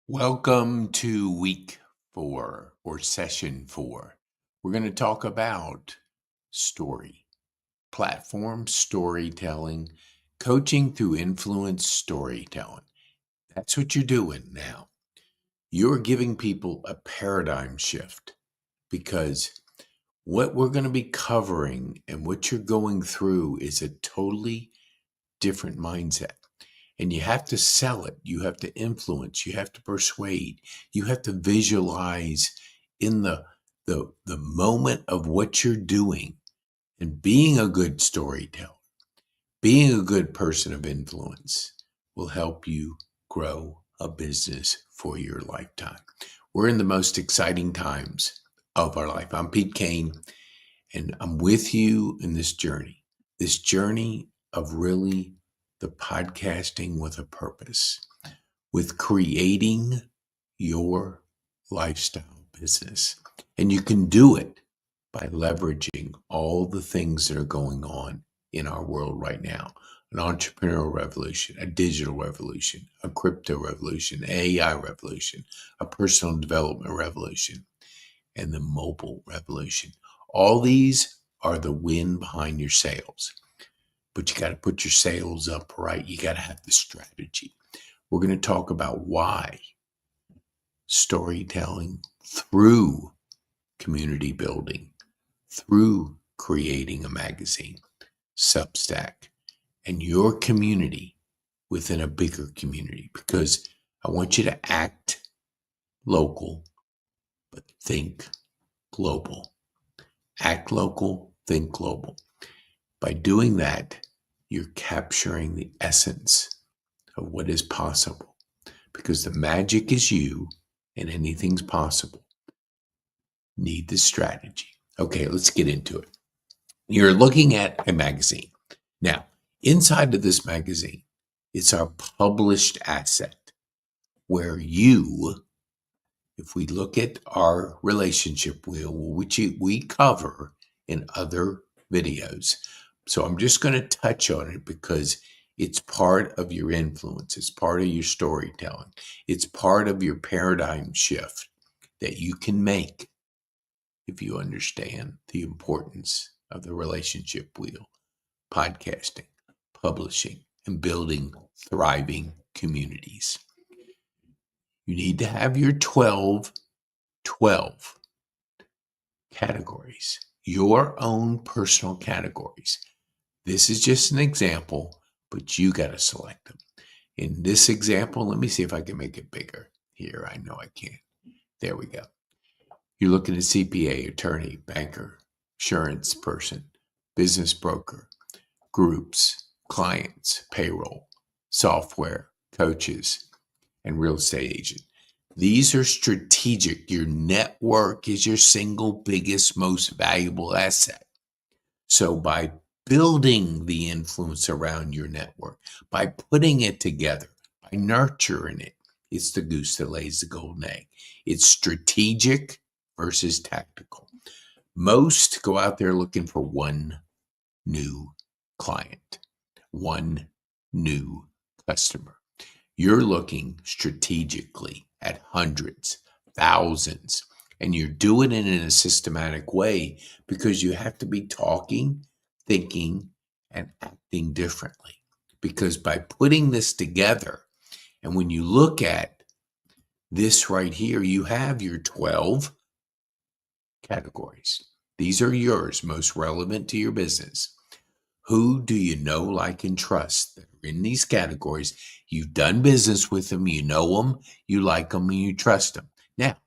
Welcome to week 4 or session 4. We're going to talk about story, platform storytelling, coaching through influence storytelling. That's what you're doing now. You're giving people a paradigm shift because what we're going to be covering and what you're going through is a totally different mindset. And you have to sell it. You have to influence. You have to persuade. You have to visualize in the moment of what you're doing. And being a good storyteller, being a good person of influence will help you grow a business for your lifetime. We're in the most exciting times of our life. I'm Pete Kane, and I'm with you in this journey of really the podcasting with a purpose, with creating your lifestyle business. And you can do it by leveraging all the things that are going on in our world right now. An entrepreneurial revolution, a digital revolution, a crypto revolution, AI revolution, a personal development revolution, and the mobile revolution. All these are the wind behind your sails. But you got to put your sails up right. You got to have the strategy. We're going to talk about why storytelling through community building, through creating a magazine, Substack, and your community within a bigger community. Because I want you to act local, but think global. Act local, think global. By doing that, you're capturing the essence of what is possible, because the magic is you and anything's possible. Need the strategy. Okay, let's get into it. You're looking at a magazine. Now, inside of this magazine, it's our published asset where you, if we look at our relationship wheel, which we cover in other videos. So I'm just going to touch on it because it's part of your influence. It's part of your storytelling. It's part of your paradigm shift that you can make if you understand the importance of the relationship wheel, podcasting, publishing, and building thriving communities. You need to have your 12 categories, your own personal categories. This is just an example, but you got to select them. In this example, let me see if I can make it bigger. Here, I know I can. There we go. You're looking at CPA, attorney, banker, insurance person, business broker, groups, clients, payroll, software, coaches, and real estate agent. These are strategic. Your network is your single biggest, most valuable asset. So by building the influence around your network, by putting it together, by nurturing it, it's the goose that lays the golden egg. It's strategic versus tactical. Most go out there looking for one new client, one new customer. You're looking strategically at hundreds, thousands, and you're doing it in a systematic way because you have to be talking, thinking, and acting differently. Because by putting this together, and when you look at this right here, you have your 12 categories. These are yours, most relevant to your business. Who do you know, like, and trust that are in these categories? You've done business with them, you know them, you like them, and you trust them. Now,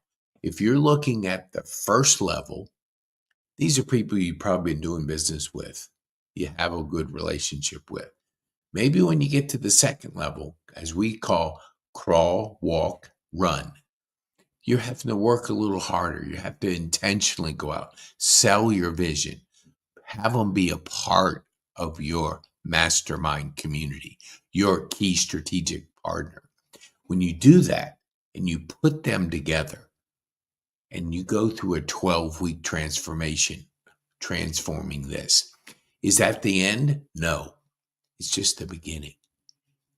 if you're looking at the first level, these are people you've probably been doing business with, you have a good relationship with. Maybe when you get to the second level, as we call crawl, walk, run, you're having to work a little harder. You have to intentionally go out, sell your vision, have them be a part of your mastermind community, your key strategic partner. When you do that and you put them together and you go through a 12-week transformation, transforming this, is that the end? No, it's just the beginning,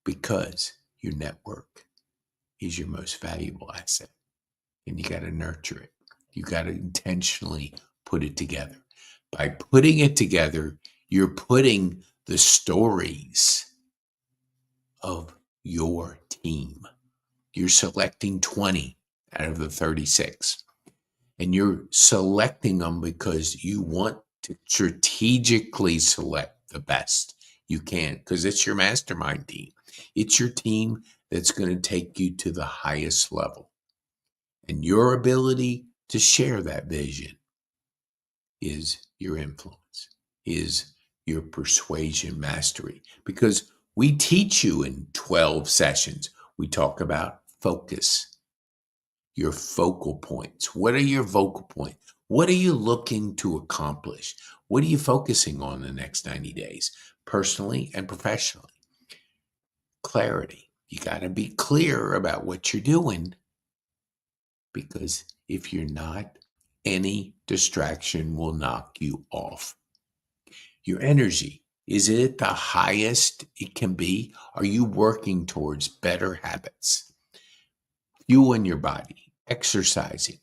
because your network is your most valuable asset. And you got to nurture it. You got to intentionally put it together. By putting it together, you're putting the stories of your team. You're selecting 20 out of the 36. And you're selecting them because you want to strategically select the best you can, because it's your mastermind team. It's your team that's going to take you to the highest level. And your ability to share that vision is your influence, is your persuasion mastery. Because we teach you in 12 sessions, we talk about focus, your focal points. What are your focal points? What are you looking to accomplish? What are you focusing on the next 90 days, personally and professionally? Clarity. You got to be clear about what you're doing, because if you're not, any distraction will knock you off. Your energy, is it at the highest it can be? Are you working towards better habits? Fueling your body, exercising,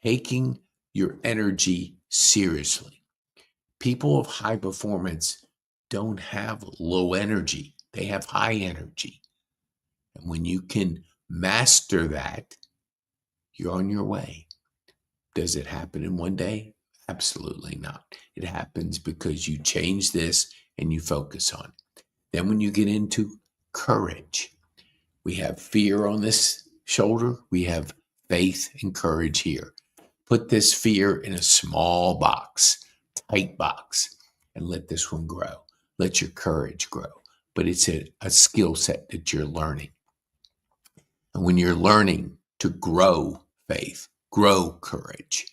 taking your energy seriously. People of high performance don't have low energy. They have high energy. And when you can master that, you're on your way. Does it happen in one day? Absolutely not. It happens because you change this and you focus on it. Then when you get into courage, we have fear on this shoulder. We have faith and courage here. Put this fear in a small box, tight box, and let this one grow. Let your courage grow. But it's a skill set that you're learning. And when you're learning to grow faith, grow courage,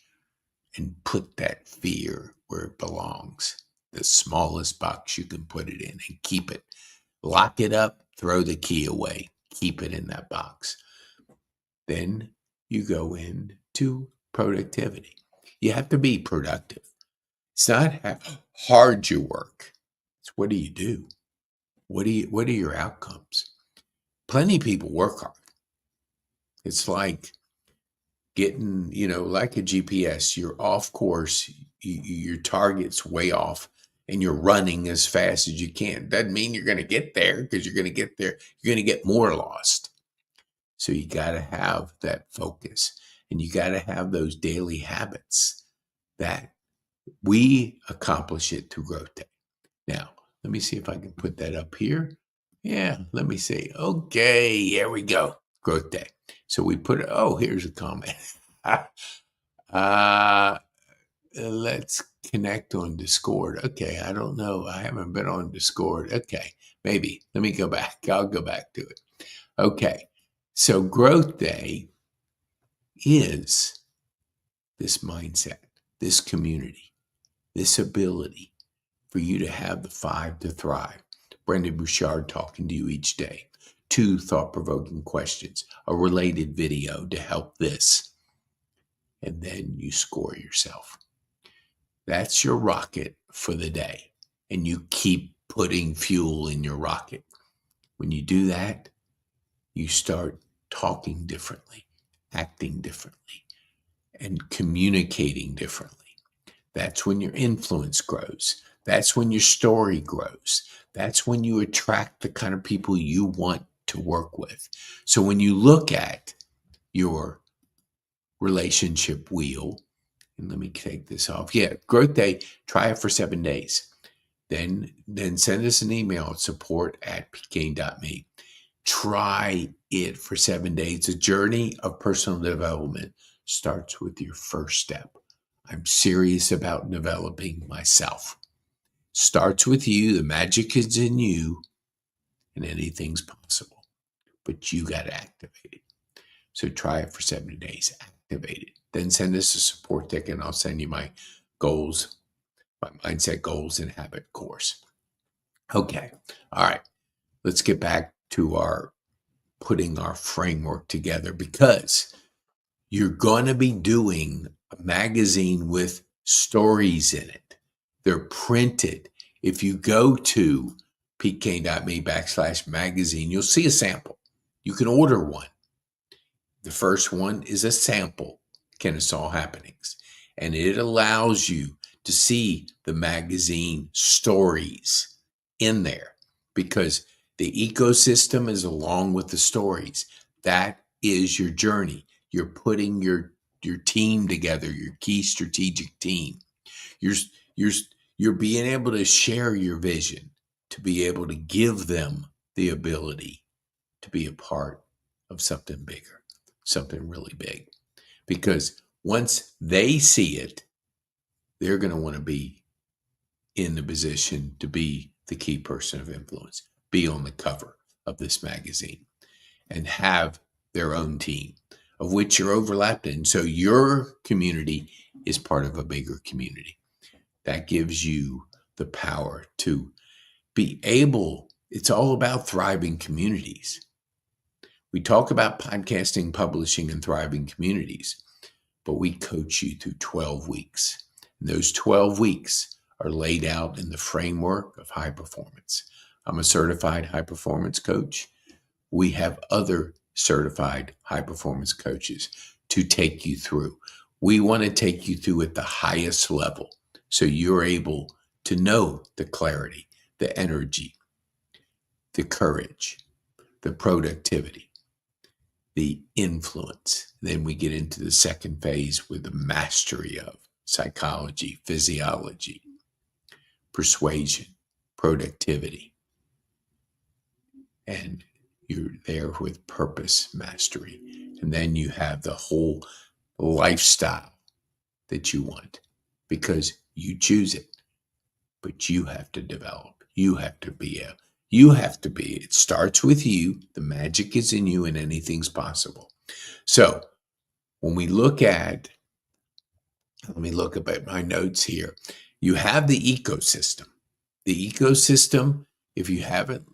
and put that fear where it belongs, the smallest box you can put it in, and keep it. Lock it up, throw the key away, keep it in that box. Then you go into productivity. You have to be productive. It's not how hard you work. It's what do you do? What are your outcomes? Plenty of people work hard. It's like getting, like a GPS, you're off course, your target's way off, and you're running as fast as you can. Doesn't mean you're going to get there, because you're going to get there. You're going to get more lost. So you got to have that focus, and you got to have those daily habits that we accomplish it through Growth Day. Now, let me see if I can put that up here. Yeah, let me see. Okay, here we go. Growth Day. So we put, here's a comment. Let's connect on Discord. Okay, I don't know. I haven't been on Discord. Okay, maybe. Let me go back. I'll go back to it. Okay, so Growth Day is this mindset, this community, this ability for you to have the 5 to thrive. Brendon Burchard talking to you each day. 2 thought-provoking questions, a related video to help this, and then you score yourself. That's your rocket for the day, and you keep putting fuel in your rocket. When you do that, you start talking differently, acting differently, and communicating differently. That's when your influence grows. That's when your story grows. That's when you attract the kind of people you want to work with. So when you look at your relationship wheel, and let me take this off. Yeah, Growth Day, try it for 7 days. Then send us an email at support@pkane.me. Try it for 7 days. The journey of personal development starts with your first step. I'm serious about developing myself. Starts with you. The magic is in you, and anything's possible. But you got to activate it. So try it for 7 days. Activate it. Then send us a support ticket, and I'll send you my goals, my mindset goals and habit course. Okay. All right. Let's get back to our putting our framework together, because you're going to be doing a magazine with stories in it. They're printed. If you go to pkane.me/magazine, you'll see a sample. You can order one. The first one is a sample, Kennesaw Happenings, and it allows you to see the magazine stories in there because the ecosystem is along with the stories. That is your journey. You're putting your team together, your key strategic team. You're you're you're being able to share your vision, to be able to give them the ability to be a part of something bigger, something really big. Because once they see it, they're going to want to be in the position to be the key person of influence, be on the cover of this magazine, and have their own team of which you're overlapped in. So your community is part of a bigger community. That gives you the power to be able, it's all about thriving communities. We talk about podcasting, publishing, and thriving communities, but we coach you through 12 weeks. And those 12 weeks are laid out in the framework of high performance. I'm a certified high performance coach. We have other certified high performance coaches to take you through. We want to take you through at the highest level so you're able to know the clarity, the energy, the courage, the productivity, the influence. Then we get into the second phase with the mastery of psychology, physiology, persuasion, productivity. And you're there with purpose mastery. And then you have the whole lifestyle that you want because you choose it, but you have to develop. You have to be, it starts with you. The magic is in you and anything's possible. So when we look at, let me look up at my notes here. You have the ecosystem. The ecosystem, if you haven't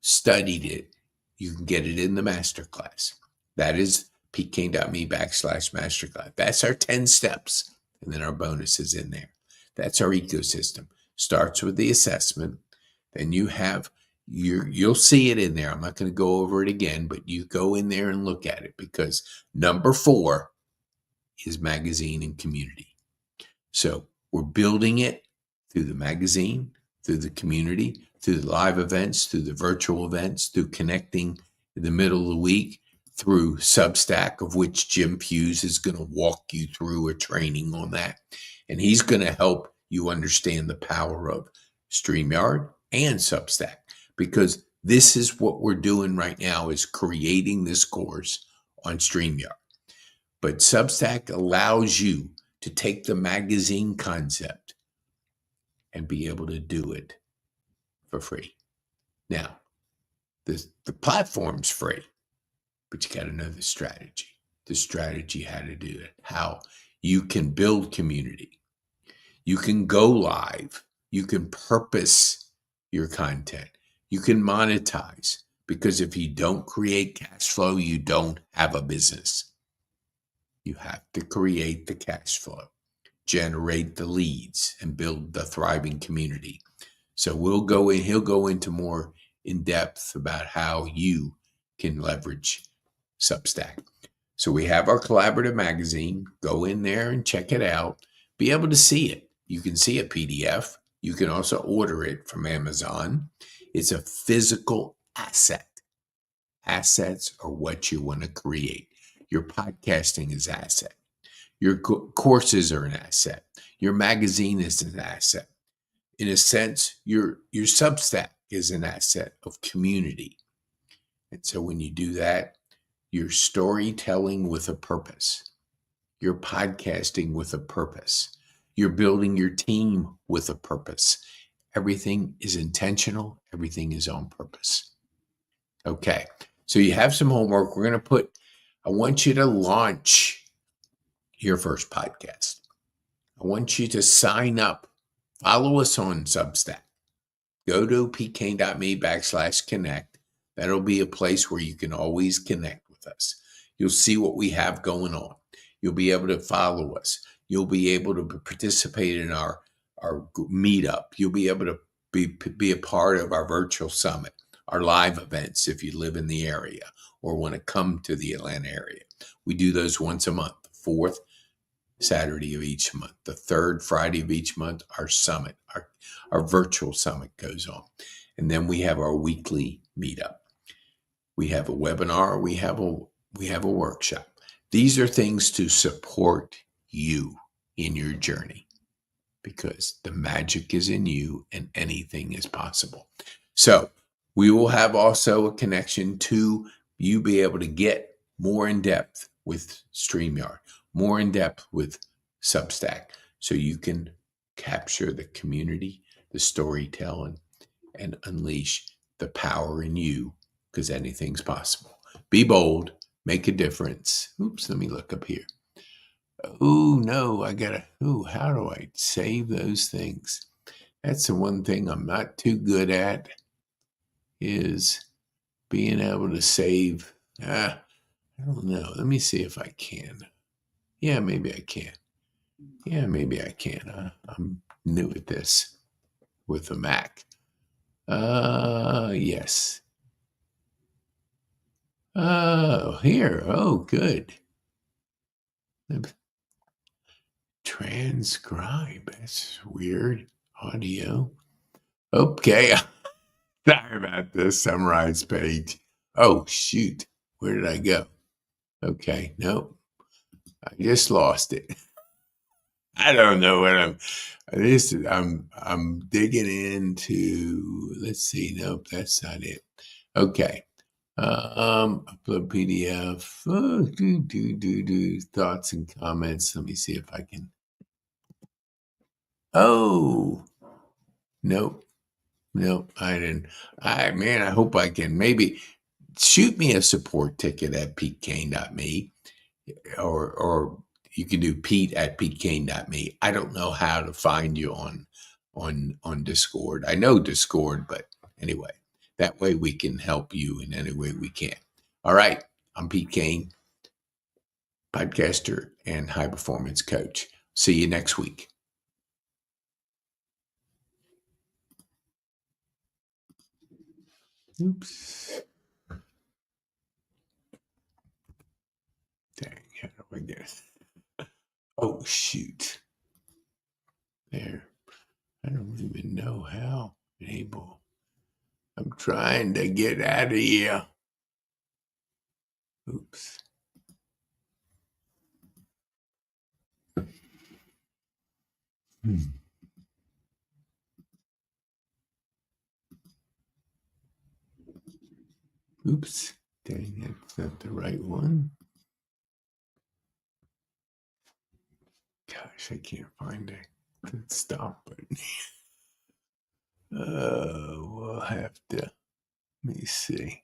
studied it, you can get it in the masterclass. That is peteking.me/masterclass. That's our 10 steps. And then our bonus is in there. That's our ecosystem. Starts with the assessment. Then you have you'll see it in there. I'm not going to go over it again, but you go in there and look at it because number 4 is magazine and community. So we're building it through the magazine, through the community, through the live events, through the virtual events, through connecting in the middle of the week, through Substack, of which Jim Hughes is going to walk you through a training on that. And he's going to help you understand the power of StreamYard and Substack, because this is what we're doing right now, is creating this course on StreamYard. But Substack allows you to take the magazine concept and be able to do it for free. Now, the platform's free, but you got to know the strategy how to do it, how you can build community. You can go live. You can purpose your content. You can monetize, because if you don't create cash flow, you don't have a business. You have to create the cash flow, generate the leads, and build the thriving community. So he'll go into more in depth about how you can leverage Substack. So we have our collaborative magazine. Go in there and check it out. Be able to see it. You can see a PDF. You can also order it from Amazon. It's a physical asset. Assets are what you want to create. Your podcasting is an asset. Your courses are an asset. Your magazine is an asset. In a sense, your Substack is an asset of community. And so when you do that, you're storytelling with a purpose. You're podcasting with a purpose. You're building your team with a purpose. Everything is intentional. Everything is on purpose. Okay, so you have some homework. I want you to launch your first podcast. I want you to sign up. Follow us on Substack. Go to peteking.me/connect. That'll be a place where you can always connect with us. You'll see what we have going on. You'll be able to follow us. You'll be able to participate in our meetup. You'll be able to be a part of our virtual summit, our live events if you live in the area, or want to come to the Atlanta area. We do those once a month, the fourth Saturday of each month. The third Friday of each month, our summit, our virtual summit goes on. And then we have our weekly meetup. We have a webinar, we have a workshop. These are things to support you in your journey, because the magic is in you and anything is possible. So we will have also a connection to you be able to get more in depth with StreamYard, more in depth with Substack, so you can capture the community, the storytelling, and unleash the power in you, because anything's possible. Be bold, make a difference. Oops, let me look up here. Oh, no, how do I save those things? That's the one thing I'm not too good at, is being able to save. I don't know. Let me see if I can. Yeah, maybe I can. I'm new at this with a Mac. Yes. Oh, here. Oh, good. Transcribe. That's weird. Audio. Okay. Sorry about this. Summarize page. Oh, shoot. Where did I go? Okay. Nope. I just lost it. I don't know what I'm digging into. Let's see. Nope, that's not it. Okay. Upload PDF. Thoughts and comments. Let me see if I can. Oh, nope. I didn't. I hope I can. Maybe shoot me a support ticket at PeteKane.me, or you can do Pete@PeteKane.me. I don't know how to find you on Discord. I know Discord, but anyway, that way we can help you in any way we can. All right, I'm Pete Kane, podcaster and high performance coach. See you next week. Oops. Dang, how do I get it? Oh, shoot. There. I don't even know how. Enable. I'm trying to get out of here. Oops. Oops. Dang, that's not the right one. Gosh, I can't find it. Stop button. We'll have to. Let me see.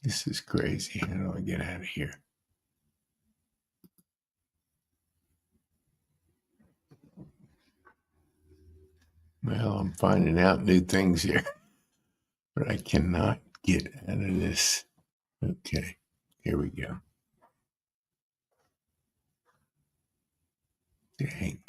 This is crazy. How do I get out of here? Well, I'm finding out new things here, but I cannot get out of this. Okay, here we go. Dang.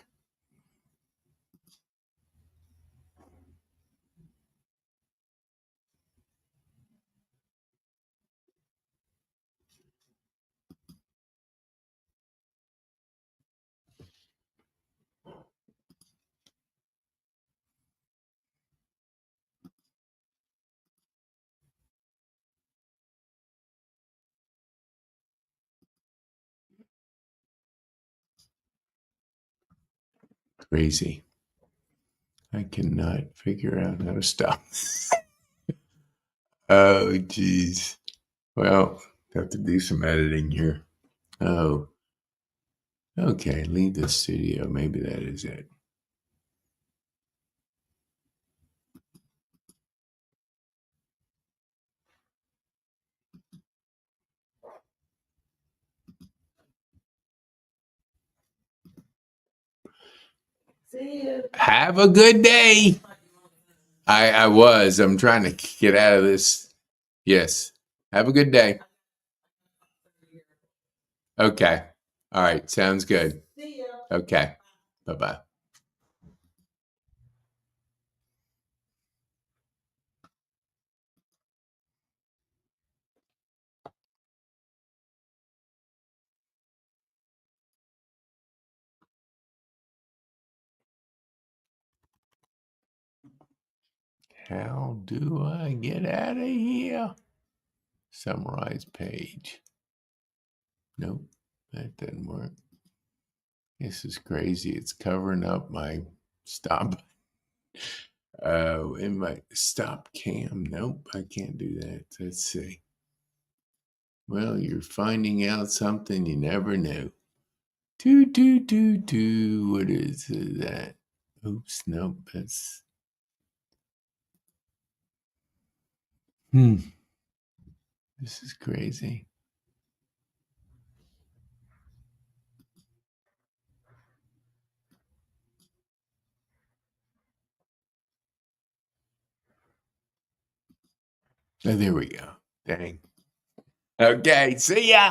Crazy. I cannot figure out how to stop. Oh, geez. Well, have to do some editing here. Oh, okay. Leave the studio. Maybe that is it. See you. Have a good day. I was. I'm trying to get out of this. Yes. Have a good day. Okay. All right. Sounds good. Okay. Bye-bye. How do I get out of here? Summarize page. Nope, that didn't work. This is crazy. It's covering up my stop. In my stop cam. Nope, I can't do that. Let's see. Well, you're finding out something you never knew. What is that? Oops, nope, that's. This is crazy. Oh, there we go. Dang. Okay, see ya.